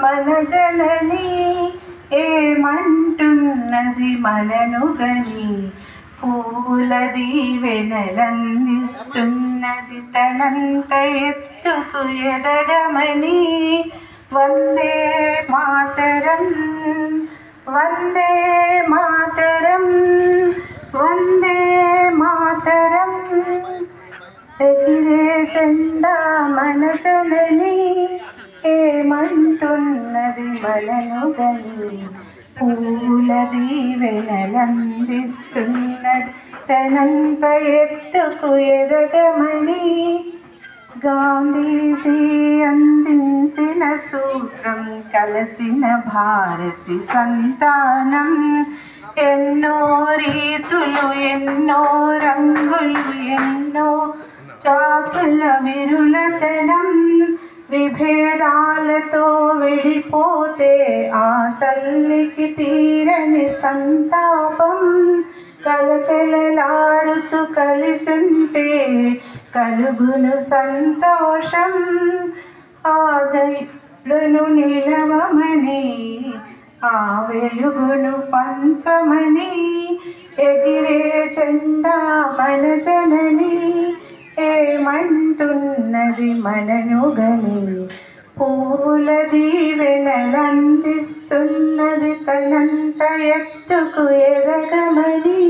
మన జనని ఏమంటున్నది మనను గని పూల దీవెనలందిస్తున్నది తనంత ఎత్తుకు ఎదగమని వందే మాతరం వందే మాతరం వందే మాతరం ఎగిరే జెండా మన జనని ఏమంటున్నది మనను గని పూల దీవెనలందిస్తున్నది తనంత ఎత్తుకు ఎదగమని గాంధీజీ అందించిన సూత్రం కలసిన భారతి సంతానం ఎన్నో రీతులు ఎన్నో రంగులు ఎన్నో చాకుల విరులతనం విభేదాలతో విడిపోతే ఆ తల్లికి తీరని సంతాపం కలకలలాడుతూ కలిసుంటే కలుగును సంతోషం ఆ దైవను నిలవమని ఆ వెలుగును పంచమని ఎగిరే జెండా మన జనని ఏమంటున్నది మనను గని పూల దీవెనలందిస్తున్నది తనంత ఎత్తుకు ఎదగమని